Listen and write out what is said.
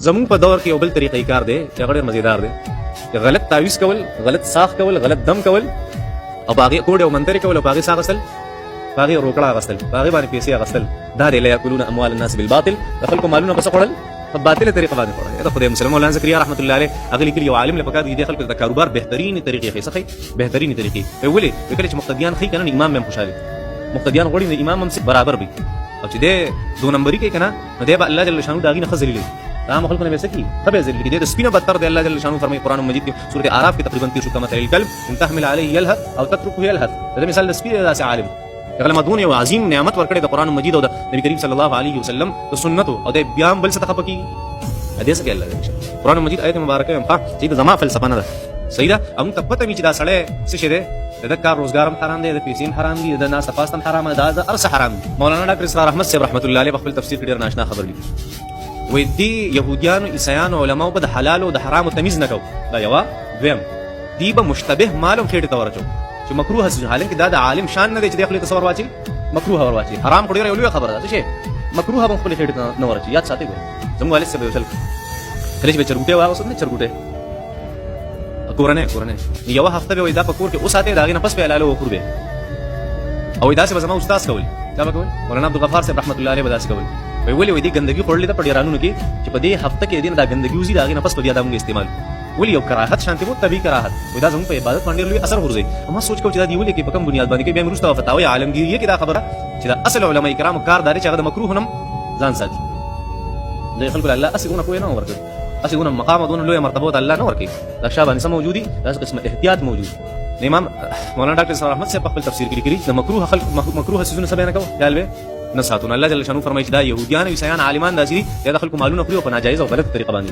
زمون په دور کې یو بل طریقې کار دی چې هغه ډېر مزیدار دی. غلط تعویض کول، غلط ساخ کول، غلط دم کول او باغې کوډ او منترې کول او باغې ساغ اصل باغې روکړه اغستل، باغې باندې پیسې اغستل، دا دی لا یاکلون اموال الناس بالباطل. د خلکو مالونه پس خوړل په باطله طریقه باندې خوړل. دا خدای مسلمان مولانا زکریا رحمت الله علیه هغه لیکلي یو عالم لپاره دی خلکو د کاروبار بهترین طریقې ښه بهترین طریقې ولې وکړي چې مقتدیان خې کنه امام هم خوشاله مقتدیان غوړي امام هم برابر وي او چې دې دو نمبرې کې کنه نو دی به الله جل شانو داغي نه خزلې عام خلکو نه وسکی خبر ذل کې د سپینه بدتر دی. الله جل شانو فرمایي قران مجید کې سورته اعراف کې تقریبا 30 کما مثل الكلب ان تحمل عليه يلهث او تتركه يلهث. دا مثال د سپینه داسې عالم هغه مدون یو عظیم نعمت ورکړي د قران مجید او د نبی کریم صلی الله علیه وسلم د سنتو او د بیان بل څه تخپکی حدیث کې الله قران مجید آیت مبارکه هم چې د زما فلسفه نه ده صحیح ده. هم ته پته وی چې دا سړی څه شه ده د کار روزګار هم حرام دی، د پیسې هم حرام دي، د ناس تفاست هم حرام ده، دا ارس حرام دي. مولانا ډاکټر اسرار احمد صاحب رحمت الله علیه په خپل تفسیر کې ډیر ناشنا خبر لیکي وې دي يهوديان او عیسایان او علماء په حلال او د حرام تمیز نه کو. دا یو دویم دی به مشتبه مالو خېټه تور چو چې مکروه هڅ حالانکه دا د عالم شان نه دی چې د خپل تصور واچي مکروه ور واچي حرام کړي یو خبره ده چې مکروه به خپل خېټه نه ورچي. یاد ساتي ګور زموږ والد صاحب وصل کله چې چرګوټه واغوس نه چرګوټه کورنه یو هفته به دا په کور کې اوساته داغه نه پس په الاله وکړو به او داسې به زما استاد کول دا به کول مولانا عبد الغفار صاحب رحمت الله علیه به داسې کول وی ولې دې ګندګي خورلې ته په ډیرانونو کې چې په دې هفته کې دین دا ګندګي وزي داغه نه پس په بیا دا موږ استعمال ولې یو کراهت شانتي وو طبي کراهت وې دا زموږ په عبادت باندې لوی اثر ورځي. ما سوچ کو چې دا دی ولې کې په کوم بنیاد باندې کې به موږ مستوى فتاوی عالمگیری کې دا خبره چې دا اصل علماء کرام کار داري چې هغه د مکروه نم ځان ساتي د خلکو الله اسونه کوی نه ورکړي اسونه مقام دون لوی مرتبه الله نه ورکړي. دا شابه سم موجودي دا قسم احتیاط موجود. امام مولانا ډاکټر اسرار احمد صاحب په خپل تفسیر کې لیکلي د مکروه خلق مکروه سيزونه سبا نه کو خیال به نه ساتون. الله جل شانو فرمایي چې دا يهوديان او عیسایان عالمان داسي دي چې د خلکو مالونه خوري او په ناجایز او غلط طریقه باندې